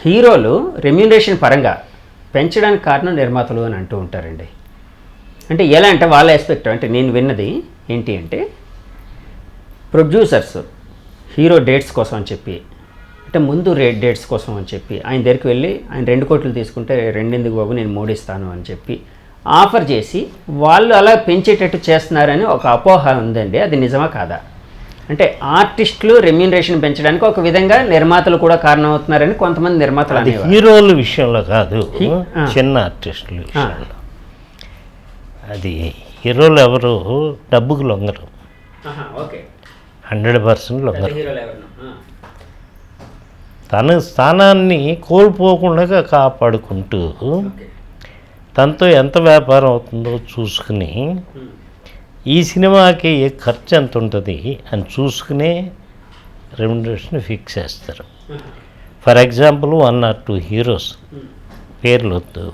హీరోలు రెమ్యూనరేషన్ పరంగా పెంచడానికి కారణం నిర్మాతలు అని అంటూ ఉంటారండి. అంటే ఎలా అంటే వాళ్ళ ఎస్పెక్ట్ అంటే నేను విన్నది ఏంటి అంటే ప్రొడ్యూసర్స్ హీరో డేట్స్ కోసం అని చెప్పి అంటే ముందు డేట్స్ కోసం అని చెప్పి ఆయన దగ్గరికి వెళ్ళి ఆయన 2 కోట్లు తీసుకుంటే 2 ఎందుకు బాబు నేను 3 ఇస్తాను అని చెప్పి ఆఫర్ చేసి వాళ్ళు అలా పెంచేటట్టు చేస్తున్నారని ఒక అపోహ ఉందండి. అది నిజమా కాదా? అంటే ఆర్టిస్టులు రెమ్యూనరేషన్ పెంచడానికి ఒక విధంగా నిర్మాతలు కూడా కారణం అవుతున్నారని కొంతమంది నిర్మాతలు అది హీరోల విషయంలో కాదు, చిన్న ఆర్టిస్టుల విషయంలో. అది హీరోలు ఎవరు డబ్బుకు లొంగరు, 100% లొంగరు. తన స్థానాన్ని కోల్పోకుండా కాపాడుకుంటూ తనతో ఎంత వ్యాపారం అవుతుందో చూసుకుని ఈ సినిమాకి ఏ ఖర్చు ఎంత ఉంటుంది అని చూసుకునే రెమ్యునరేషన్ ఫిక్స్ చేస్తారు. ఫర్ ఎగ్జాంపుల్ 1 or 2 హీరోస్ పేర్లు వద్దు,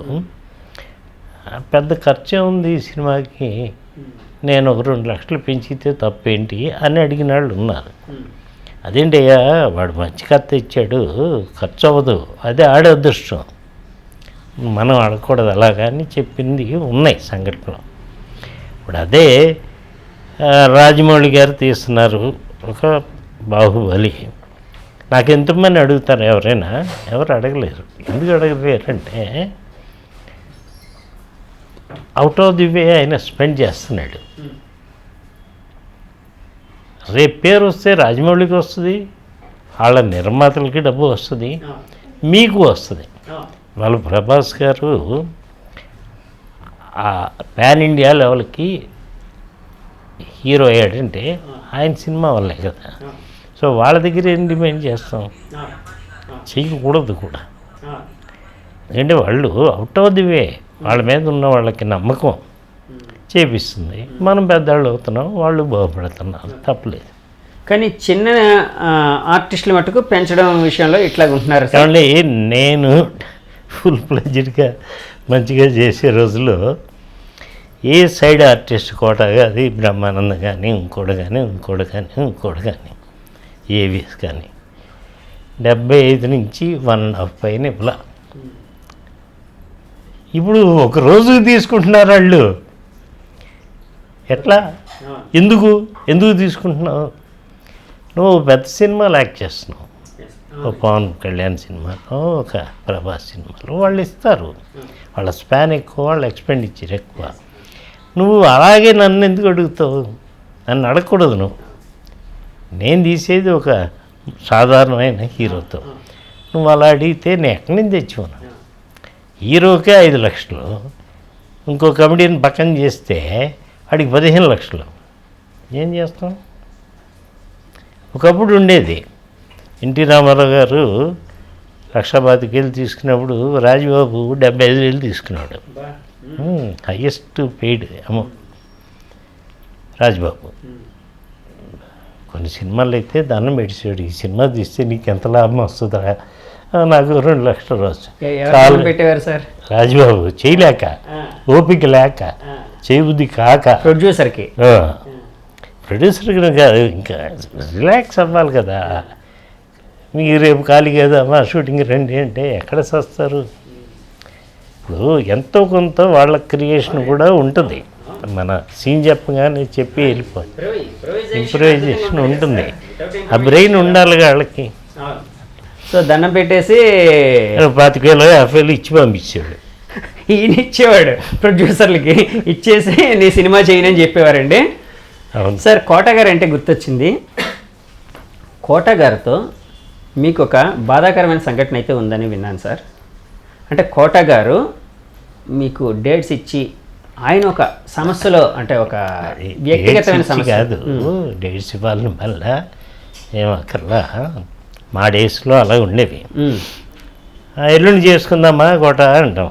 పెద్ద ఖర్చే ఉంది ఈ సినిమాకి, నేను ఒక 2 లక్షలు పెంచితే తప్పేంటి అని అడిగిన వాళ్ళు ఉన్నారు. అదేంటి అయ్యా వాడు మంచి కథ ఇచ్చాడు, ఖర్చు అవ్వదు, అదే ఆడే అదృష్టం, మనం అడగకూడదు అలాగని చెప్పింది ఉన్నాయి సంఘటనలు. ఇప్పుడు అదే రాజమౌళి గారు తీస్తున్నారు ఒక బాహుబలి, నాకు ఎంతమంది అడుగుతారు ఎవరైనా? ఎవరు అడగలేరు. ఎందుకు అడగలేరు అంటే అవుట్ ఆఫ్ ది వే ఆయన స్పెండ్ చేస్తున్నాడు. రేపు పేరు వస్తే రాజమౌళికి వస్తుంది, వాళ్ళ నిర్మాతలకి డబ్బు వస్తుంది, మీకు వస్తుంది. వాళ్ళు ప్రభాస్ గారు పాన్ ఇండియా లెవెల్కి హీరో అయ్యాడంటే ఆయన సినిమా వల్లే కదా. సో వాళ్ళ దగ్గర ఏం డిమాండ్ చేస్తాం? చేయకూడదు కూడా. ఎందుకంటే వాళ్ళు అవుట్ ఆఫ్ ది వే, వాళ్ళ మీద ఉన్న వాళ్ళకి నమ్మకం చేపిస్తుంది. మనం పెద్దవాళ్ళు అవుతున్నాం, వాళ్ళు బాగుపడుతున్నారు, తప్పలేదు. కానీ చిన్న ఆర్టిస్టుల మటుకు పెంచడం విషయంలో ఇట్లా ఉంటున్నారు. కాబట్టి నేను ఫుల్ ప్లెజ్డ్గా మంచిగా చేసే రోజుల్లో ఏ సైడ్ ఆర్టిస్ట్ కోటగా అది బ్రహ్మానందం కానీ ఇంకోటి కానీ ఏవిఎస్ కానీ 75 నుంచి 1.5 పైన ఇవ్వలా. ఇప్పుడు ఒక రోజుకి తీసుకుంటున్నారు వాళ్ళు. ఎట్లా? ఎందుకు తీసుకుంటున్నావు? నువ్వు పెద్ద సినిమాలు యాక్ట్ చేస్తున్నావు, ఒక పవన్ కళ్యాణ్ సినిమాలో, ఒక ప్రభాస్ సినిమాలో వాళ్ళు ఇస్తారు. వాళ్ళ స్పాన్ ఎక్కువ, వాళ్ళ ఎక్స్పెండిచర్ ఎక్కువ. నువ్వు అలాగే నన్ను ఎందుకు అడుగుతావు? నన్ను అడగకూడదు. నేను తీసేది ఒక సాధారణమైన హీరోతో, నువ్వు అలా అడిగితే నేను ఎక్కడి నుంచి తెచ్చుకోను. హీరోకే 5 లక్షలు, ఇంకో కమెడియన్ పక్కన చేస్తే వాడికి 15 లక్షలు. ఏం చేస్తాం? ఒకప్పుడు ఉండేది. ఎన్టీ రామారావు గారు 1,25,000 తీసుకున్నప్పుడు రాజబాబు 75,000 తీసుకున్నాడు. Highest paid amount Rajababu. కొన్ని సినిమాలు అయితే దండం పెట్టేసాడు, ఈ సినిమా తీస్తే నీకు ఎంత లాభం వస్తుందా? నాకు 2 లక్షలు రావచ్చు. పెట్టేవారు సార్ రాజబాబు. చేయలేక, ఓపిక లేక, చేయబుద్ధి కాక ప్రొడ్యూసర్కి కాదు, ఇంకా రిలాక్స్ అవ్వాలి కదా. మీకు రేపు ఖాళీ కదా మా షూటింగ్ రండి అంటే ఎక్కడ చేస్తారు? ఇప్పుడు ఎంతో కొంత వాళ్ళ క్రియేషన్ కూడా ఉంటుంది. మన సీన్ చెప్పగానే చెప్పి వెళ్ళిపోయి ఇంప్రూవైజేషన్ ఉంటుంది. ఆ బ్రెయిన్ ఉండాలి వాళ్ళకి. సో దండం పెట్టేసి 25,000 50,000 ఇచ్చి పంపించాడు. ఈయన ఇచ్చేవాడు ప్రొడ్యూసర్లకి, ఇచ్చేసి నీ సినిమా చేయనని చెప్పేవారండి. అవును సార్. కోట గారు అంటే గుర్తొచ్చింది. కోట గారితో మీకు ఒక బాధాకరమైన సంఘటన అయితే ఉందని విన్నాను సార్. అంటే కోట గారు మీకు డేట్స్ ఇచ్చి ఆయన ఒక సమస్యలో అంటే ఒక వ్యక్తిగతమైన సమస్య కాదు, డేట్స్ ఇవ్వాలని వల్ల ఏమక్కర్లా. మా డేస్లో అలా ఉండేవి. ఎల్లుండి చేసుకుందామా కోట అంటాం,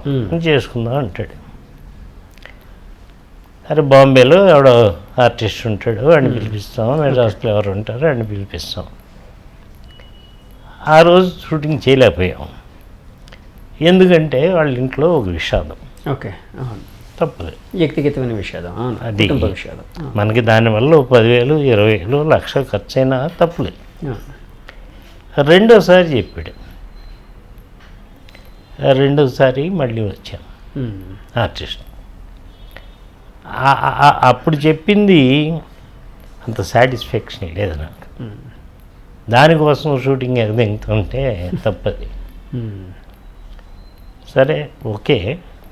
చేసుకుందాం అంటాడు. అరే బాంబేలో ఎవడో ఆర్టిస్ట్ ఉంటాడు, వాడిని పిలిపిస్తాం. మెడ్రాస్లో ఎవరు ఉంటారో వాడిని పిలిపిస్తాం. ఆ రోజు షూటింగ్ చేయలేకపోయాం. ఎందుకంటే వాళ్ళ ఇంట్లో ఒక విషాదం. ఓకే, తప్పదు, వ్యక్తిగతమైన విషాదం. అది మనకి దానివల్ల 10,000 20,000 1,00,000 ఖర్చు అయినా తప్పలేదు. రెండోసారి చెప్పాడు, రెండోసారి మళ్ళీ వచ్చాను ఆర్టిస్ట్. అప్పుడు చెప్పింది అంత సాటిస్ఫాక్షన్ లేదు నాకు. దానికోసం షూటింగ్ ఎగదింగుతుంటే తప్పది. సరే ఓకే,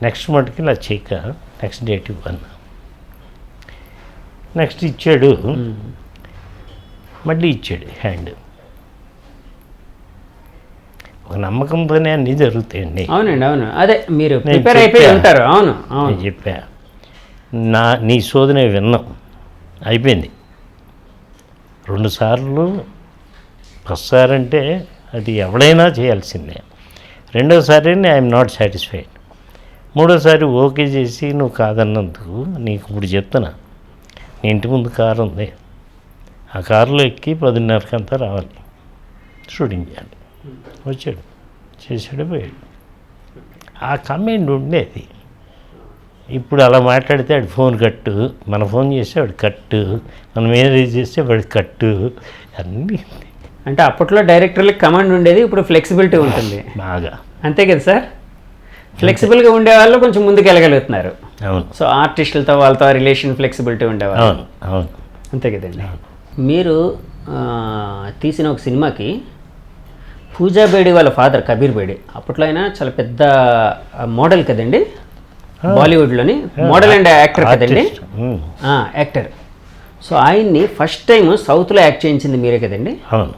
నెక్స్ట్ మటుకి ఇలా చేయక నెక్స్ట్ డేట్ ఇవ్వను. నెక్స్ట్ ఇచ్చాడు, మళ్ళీ ఇచ్చాడు హ్యాండ్. ఒక నమ్మకంతోనే అన్నీ జరుగుతాయండి. అవునండి, అవును, అదే మీరు ప్రిపేర్ అయిపోయి ఉంటారు. అవును నేను చెప్పా, నీ శోధన విన్నాం, అయిపోయింది. 2 సార్లు, ఫస్ట్ సార్ అంటే అది ఎవడైనా చేయాల్సిందే. రెండోసారి ఐఎమ్ నాట్ సాటిస్ఫైడ్. మూడోసారి ఓకే చేసి నువ్వు కాదన్నందుకు నీకు ఇప్పుడు చెప్తున్నా, నీ ఇంటి ముందు కారు ఉంది, ఆ కారులో ఎక్కి 10:30కి అంతా రావాలి, షూటింగ్ చేయాలి. వచ్చాడు, చేసాడు, పోయాడు. ఆ కమెంట్ ఉండేది. ఇప్పుడు అలా మాట్లాడితే వాడు ఫోన్ కట్టు, మన ఫోన్ చేస్తే వాడు కట్టు, మనం మేనేజ్ చేస్తే వాడు కట్టు, అన్నీ. అంటే అప్పట్లో డైరెక్టర్లకి కమాండ్ ఉండేది, ఇప్పుడు ఫ్లెక్సిబిలిటీ ఉంటుంది బాగా. అంతే కదా సార్? ఫ్లెక్సిబుల్గా ఉండేవాళ్ళు కొంచెం ముందుకు వెళ్ళగలుగుతున్నారు. అవును. సో ఆర్టిస్టులతో వాళ్ళతో రిలేషన్ ఫ్లెక్సిబిలిటీ ఉండేవాళ్ళు. అవును, అవును, అంతే కదండి. మీరు తీసిన ఒక సినిమాకి పూజా బేడి వాళ్ళ ఫాదర్ కబీర్ బేడి, అప్పట్లో ఆయన చాలా పెద్ద మోడల్ కదండి, బాలీవుడ్లోని మోడల్ అండ్ యాక్టర్ కదండి, యాక్టర్. సో ఆయన్ని ఫస్ట్ టైం సౌత్లో యాక్ట్ చేయించింది మీరే కదండి? అవును.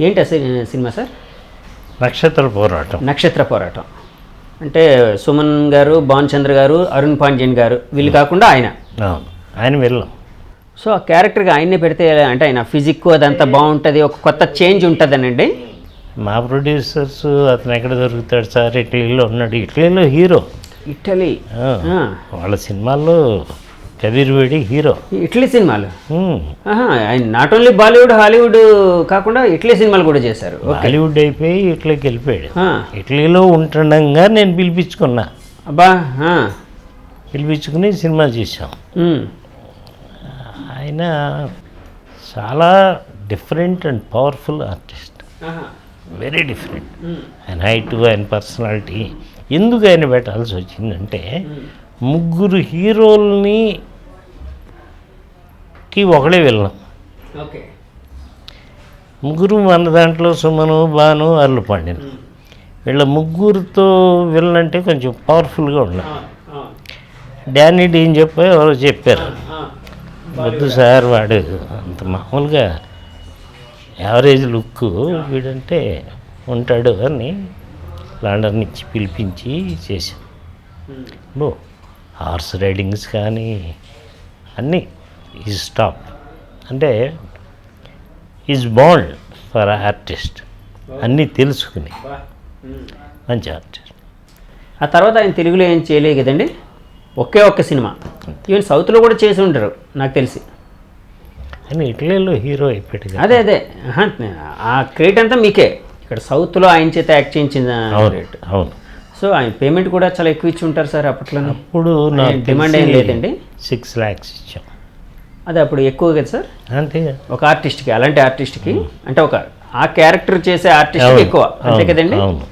ఏంటి సినిమా సార్? నక్షత్ర పోరాటం. నక్షత్ర పోరాటం అంటే సుమన్ గారు, భాన్ చంద్ర గారు, అరుణ్ పాండ్యన్ గారు, వీళ్ళు కాకుండా ఆయన. అవును, ఆయన వెళ్ళాం. సో ఆ క్యారెక్టర్గా ఆయన్నే పెడితే అంటే ఆయన ఫిజిక్ అదంతా బాగుంటుంది, ఒక కొత్త చేంజ్ ఉంటుందనండి. మా ప్రొడ్యూసర్స్ అతను ఎక్కడ దొరుకుతాడు సార్, ఇటలీలో ఉన్నాడు, ఇటలీలో హీరో. ఇటలీ వాళ్ళ సినిమాల్లో కబీర్ బేడి హీరో. ఇటలీ సినిమాలు ఆయన నాట్ ఓన్లీ బాలీవుడ్, హాలీవుడ్ కాకుండా ఇటలీ సినిమాలు కూడా చేశారు. హాలీవుడ్ అయిపోయి ఇటలీకి వెళ్ళిపోయాడు. ఇటలీలో ఉంటుండగా నేను పిలిపించుకున్నా. అబ్బా, పిలిపించుకుని సినిమా చేసాం. ఆయన చాలా different and powerful artist, very different. ఆయన హైట్, ఆయన పర్సనాలిటీ. ఎందుకు ఆయన పెట్టాల్సి వచ్చిందంటే, 3 హీరోల్ని ఒకడే వెళ్ళాం. 3 మన దాంట్లో సుమను, భాను, అరుణ్ పాండ్యన్. వీళ్ళ 3తో వెళ్ళాలంటే కొంచెం పవర్ఫుల్గా ఉన్నాం. డానీ డీన్ ఎవరో చెప్పారు, వద్దు సార్ వాడు అంత మామూలుగా యావరేజ్ లుక్, వీడంటే ఉంటాడు అని లండన్ నుంచి పిలిపించి చేశాం. హార్స్ రైడింగ్స్ కానీ అన్నీ ఈజ్ టాప్. అంటే ఈజ్ బాండ్ ఫర్ ఆర్టిస్ట్, అన్నీ తెలుసుకుని మంచి ఆర్టిస్ట్. ఆ తర్వాత ఆయన తెలుగులో ఏం చేయలేదు కదండి, ఒకే ఒక్క సినిమా. ఈవెన్ సౌత్లో కూడా చేసి ఉంటారు నాకు తెలిసి. ఆయన ఇటలీలో హీరో అయిపోయాడు. అదే ఆ క్రెడిట్ అంతా మీకే. ఇక్కడ సౌత్లో ఆయన చేత యాక్ట్ చేయించిన క్రెడిట్. అవును. సో ఆయన పేమెంట్ కూడా చాలా ఎక్కువ ఇచ్చి ఉంటారు సార్ అప్పట్లో. అప్పుడు డిమాండ్ ఏం లేదండి. 6 lakhs ఇచ్చాం. అదే అప్పుడు ఎక్కువ కదా సార్? అంతే. ఒక ఆర్టిస్ట్కి, అలాంటి ఆర్టిస్ట్కి అంటే ఒక ఆ క్యారెక్టర్ చేసే ఆర్టిస్ట్కి ఎక్కువ, అంతే కదండి? అవును.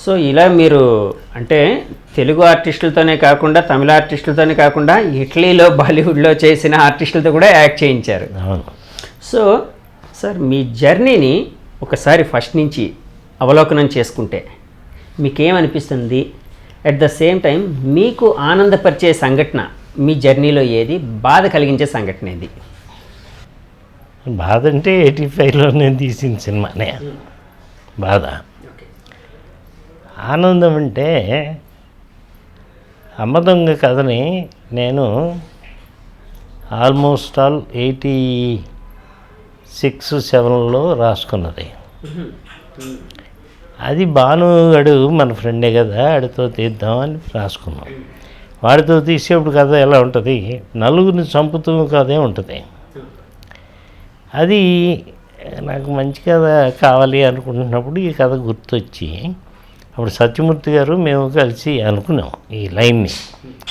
సో ఇలా మీరు అంటే తెలుగు ఆర్టిస్టులతోనే కాకుండా, తమిళ ఆర్టిస్టులతోనే కాకుండా, ఇటలీలో, బాలీవుడ్లో చేసిన ఆర్టిస్టులతో కూడా యాక్ట్ చేయించారు. సో సార్ మీ జర్నీని ఒకసారి ఫస్ట్ నుంచి అవలోకనం చేసుకుంటే మీకేమనిపిస్తుంది? అట్ ద సేమ్ టైం మీకు ఆనందపరిచే సంఘటన మీ జర్నీలో ఏది, బాధ కలిగించే సంఘటన ఏది? బాధ అంటే 85లో నేను తీసిన సినిమానే బాధ. ఆనందం అంటే అమ్మదొంగ కథని నేను ఆల్మోస్ట్ ఆల్ 86-87లో రాసుకున్నది. అది భానుగాడు మన ఫ్రెండే కదా, ఆడితో తీద్దామని రాసుకున్నాం. వాడితో తీసేప్పుడు కథ ఎలా ఉంటుంది, నలుగురిని చంపుతూ కథే ఉంటుంది. అది నాకు మంచి కథ కావాలి అనుకుంటున్నప్పుడు ఈ కథ గుర్తొచ్చి, అప్పుడు సత్యమూర్తి గారు మేము కలిసి అనుకున్నాం ఈ లైన్ని.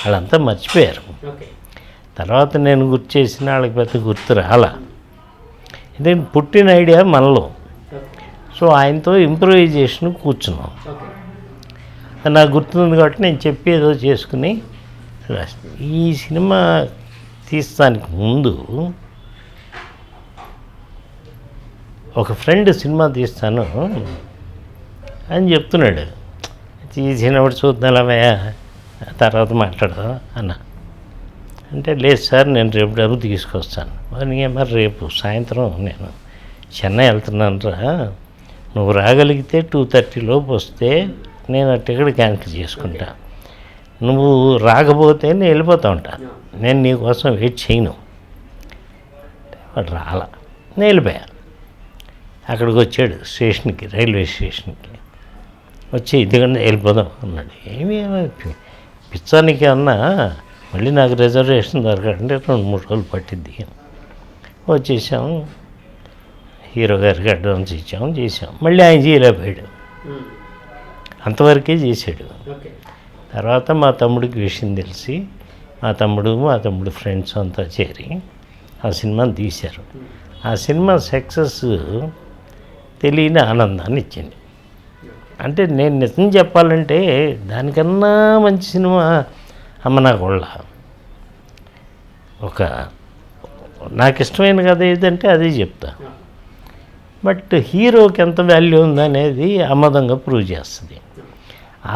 వాళ్ళంతా మర్చిపోయారు. తర్వాత నేను గుర్తు చేసిన వాళ్ళకి పెద్ద గుర్తు రాలా. ఇది పుట్టిన ఐడియా మనలో. సో ఆయనతో ఇంప్రూవైజేషన్ కూర్చున్నాం. అది నాకు గుర్తుంది కాబట్టి నేను చెప్పి ఏదో చేసుకుని రాస్తాను. ఈ సినిమా తీస్తానికి ముందు ఒక ఫ్రెండ్ సినిమా తీస్తాను అని చెప్తున్నాడు. తీసినప్పుడు చూద్దామయ్యా, తర్వాత మాట్లాడదాం అన్న. అంటే లేదు సార్, నేను రేపు డబ్బు తీసుకొస్తాను. మరి రేపు సాయంత్రం నేను చెన్నై వెళ్తున్నాను రా, నువ్వు రాగలిగితే 2:30 లోపు వస్తే నేను ఆ టికెట్ క్యాన్సిల్ చేసుకుంటా, నువ్వు రాకపోతే నేను వెళ్ళిపోతా ఉంటా, నేను నీకోసం వెయిట్ చేయను. వాడు రాలా, నేను వెళ్ళిపోయా. అక్కడికి వచ్చాడు స్టేషన్కి, రైల్వే స్టేషన్కి వచ్చి ఇదిగంటే వెళ్ళిపోదాం అన్నాడు. ఏమీ పిచ్చానికి అన్నా, మళ్ళీ నాకు రిజర్వేషన్ దొరకంటే 2-3 రోజులు పట్టిద్ది. వచ్చేసాము, హీరో గారికి అడ్వాన్స్ ఇచ్చాము, చేసాం. మళ్ళీ ఆయన చేయలేకపోయాడు, అంతవరకే చేశాడు. తర్వాత మా తమ్ముడికి విషయం తెలిసి మా తమ్ముడు ఫ్రెండ్స్ అంతా చేరి ఆ సినిమాని తీశారు. ఆ సినిమా సక్సెస్ తెలియని ఆనందాన్ని ఇచ్చింది. అంటే నేను నిజం చెప్పాలంటే దానికన్నా మంచి సినిమా అమ్మ నా గొళ్ళ. నాకు ఇష్టమైన కథ ఏదంటే అదే చెప్తా. బట్ హీరోకి ఎంత వాల్యూ ఉందనేది అమ్మదంగా ప్రూవ్ చేస్తుంది.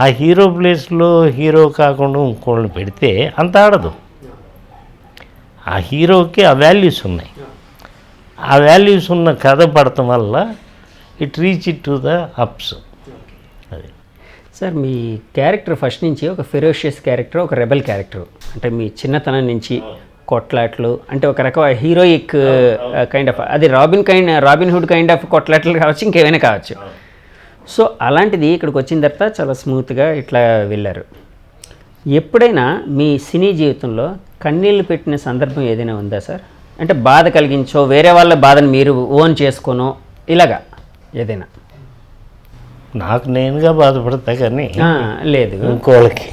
ఆ హీరో ప్లేస్లో హీరో కాకుండా ఇంకోళ్ళని పెడితే అంత ఆడదు. ఆ హీరోకి ఆ వాల్యూస్ ఉన్నాయి. ఆ వాల్యూస్ ఉన్న కథ పడటం వల్ల it reach it to the ups. అది సార్, మీ క్యారెక్టర్ ఫస్ట్ నుంచి ఒక ఫెరోషియస్ క్యారెక్టర్, ఒక రెబెల్ క్యారెక్టర్. అంటే మీ చిన్నతనం నుంచి కొట్లాట్లు, అంటే ఒక రకమైన హీరోయిక్ కైండ్ ఆఫ్, అది రాబిన్ హుడ్ కైండ్ ఆఫ్ కొట్లాట్లు కావచ్చు, ఇంకేమైనా కావచ్చు. సో అలాంటిది ఇక్కడికి వచ్చిన తర్వాత చాలా స్మూత్గా ఇట్లా వెళ్ళారు. ఎప్పుడైనా మీ సినీ జీవితంలో కన్నీళ్ళు పెట్టిన సందర్భం ఏదైనా ఉందా సార్? అంటే బాధ కలిగించో, వేరే వాళ్ళ బాధను మీరు ఓన్ చేసుకోనో, ఇలాగా ఏదైనా? నాకు నేనుగా బాధపడతా కానీ లేదు, ఇంకోళ్ళకి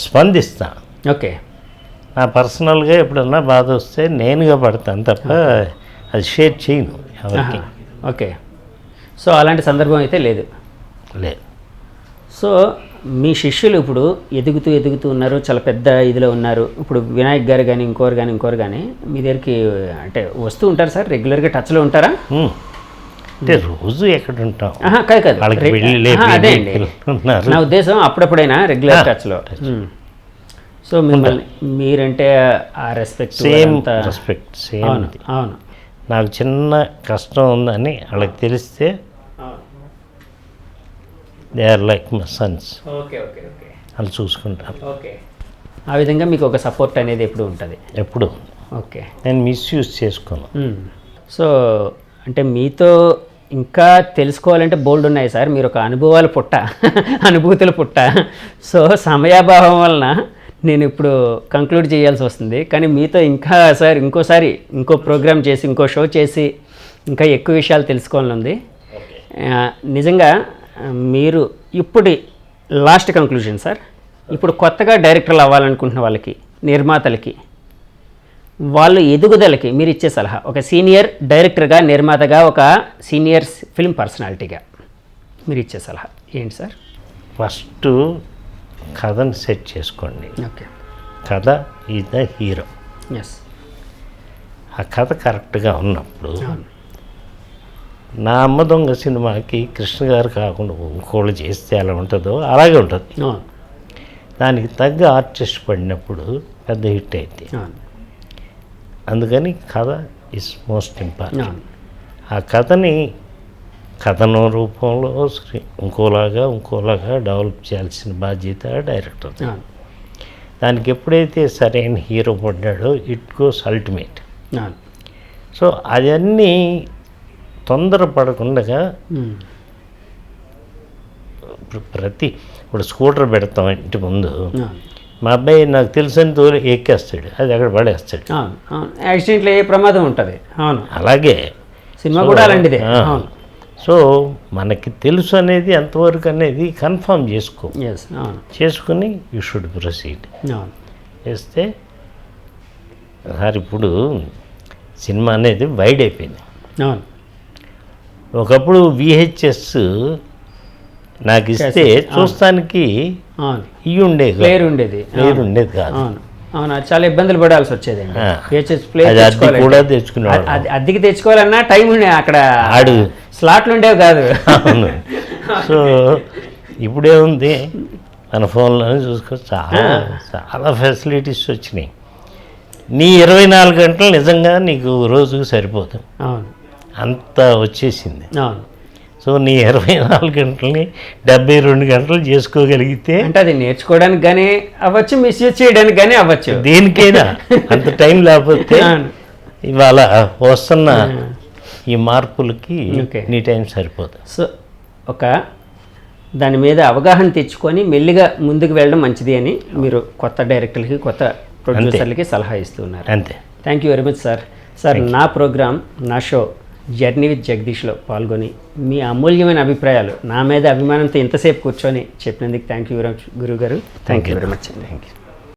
స్పందిస్తా. ఓకే. నా పర్సనల్గా ఎప్పుడన్నా బాధ వస్తే నేనుగా పడతాను తప్ప అది షేర్ చేయను ఎవరికి. ఓకే. సో అలాంటి సందర్భం అయితే లేదు. సో మీ శిష్యులు ఇప్పుడు ఎదుగుతూ ఉన్నారు, చాలా పెద్ద ఇదిలో ఉన్నారు. ఇప్పుడు వినాయక్ గారు కానీ ఇంకోరు కానీ మీ దగ్గరికి అంటే వస్తూ ఉంటారు సార్? రెగ్యులర్గా టచ్లో ఉంటారా? అంటే రోజు ఎక్కడ ఉంటాం, కాదు అదే అండి నా ఉద్దేశం, అప్పుడప్పుడైనా రెగ్యులర్ టచ్లో. సో మిమ్మల్ని మీరంటే ఆ రెస్పెక్ట్, సేమ్. అవును. నాకు చిన్న కష్టం ఉందని వాళ్ళకి తెలిస్తే they are like my sons. Okay. వాళ్ళు చూసుకుంటారు. ఓకే. ఆ విధంగా మీకు ఒక సపోర్ట్ అనేది ఎప్పుడు ఉంటుంది? ఎప్పుడు. ఓకే. నేను మిస్యూజ్ చేసుకోను. సో అంటే మీతో ఇంకా తెలుసుకోవాలంటే బోల్డ్ ఉన్నాయి సార్. మీరు ఒక అనుభూతుల పుట్ట. సో సమయాభావం వలన నేను ఇప్పుడు కంక్లూడ్ చేయాల్సి వస్తుంది. కానీ మీతో ఇంకా సార్ ఇంకో ప్రోగ్రామ్ చేసి, ఇంకో షో చేసి ఇంకా ఎక్కువ విషయాలు తెలుసుకోవాలని ఉంది. నిజంగా మీరు ఇప్పుడు లాస్ట్ కంక్లూజన్ సార్, ఇప్పుడు కొత్తగా డైరెక్టర్లు అవ్వాలనుకుంటున్న వాళ్ళకి, నిర్మాతలకి, వాళ్ళు ఎదుగుదలకి మీరు ఇచ్చే సలహా, ఒక సీనియర్ డైరెక్టర్గా, నిర్మాతగా, ఒక సీనియర్ ఫిల్మ్ పర్సనాలిటీగా మీరు ఇచ్చే సలహా ఏంటి సార్? ఫస్ట్ కథను సెట్ చేసుకోండి. ఓకే. కథ ఈజ్ ద హీరో. ఎస్. ఆ కథ కరెక్ట్గా ఉన్నప్పుడు, నా అమ్మ దొంగ సినిమాకి కృష్ణ గారు కాకుండా ఇంకోళ్ళు చేస్తే ఎలా ఉంటుందో అలాగే ఉంటుంది. దానికి తగ్గ ఆర్టిస్ట్ పడినప్పుడు పెద్ద హిట్ అయితే. అందుకని కథ ఈజ్ మోస్ట్ ఇంపార్టెంట్. ఆ కథని కథనం రూపంలో ఇంకోలాగా డెవలప్ చేయాల్సిన బాధ్యత డైరెక్టర్. దానికి ఎప్పుడైతే సరైన హీరో పడ్డాడో ఇట్ గోస్ అల్టిమేట్. సో అవన్నీ తొందరపడకుండా ఇప్పుడు స్కూటర్ పెడతాం ఇంటి ముందు, మా అబ్బాయి నాకు తెలిసిన తోలు ఎక్కేస్తాడు, అది అక్కడ పడేస్తాడు. యాక్సిడెంట్లో ఏ ప్రమాదం ఉంటుంది. అవును, అలాగే సినిమా కూడా అలాంటిదే. సో మనకి తెలుసు అనేది ఎంతవరకు అనేది కన్ఫర్మ్ చేసుకుని యూ షుడ్ ప్రొసీడ్ చేస్తే. సార్ ఇప్పుడు సినిమా అనేది వైడ్ అయిపోయింది. ఒకప్పుడు VHS నాకు ఇస్తే చూస్తానికి అవును ఇవి ఉండేవి ప్లేయర్ ఉండేది ప్లేయర్ ఉండేది కాదు. అవును అవును అది చాలా ఇబ్బందులు పడాల్సి వచ్చేది ఆ. ప్లేయర్ అది అద్దె కూడా తెచ్చుకునేవాడు. అద్దెకి తెచ్చుకోవాలన్నా టైం ఉండే అక్కడ ఆడు స్లాట్లు ఉండేవి కాదు. అవును. సో ఇప్పుడే ఉంది మన ఫోన్లోనే చూసుకో, చాలా చాలా ఫెసిలిటీస్ వచ్చినాయి. నీ 24 గంటలు నిజంగా నీకు రోజుకు సరిపోదు, అవును అంత వచ్చేసింది. అవును సో నీ 24 గంటలని 72 గంటలు చేసుకోగలిగితే అంటే అది నేర్చుకోవడానికి కానీ అవ్వచ్చు, మిస్యూజ్ చేయడానికి కానీ అవ్వచ్చు. దేనికైనా అంత టైం లేకపోతే అవును. ఇవాళ వస్తున్న ఈ మార్పులకి ఓకే. నీ టైం సరిపోదు. సో ఒక దాని మీద అవగాహన తెచ్చుకొని మెల్లిగా ముందుకు వెళ్ళడం మంచిది అని మీరు కొత్త డైరెక్టర్లకి కొత్త ప్రొడ్యూసర్లకి సలహా ఇస్తున్నారు. అంతే. Thank you very much sir. Sir నా ప్రోగ్రామ్ నా షో జర్నీ విత్ జగదీష్లో పాల్గొని మీ అమూల్యమైన అభిప్రాయాలు నా మీద అభిమానంతో ఇంతసేపు కూర్చొని చెప్పినందుకు థ్యాంక్ యూ వెరీ మచ్ గురువు గారు. Thank you very much. Thank you.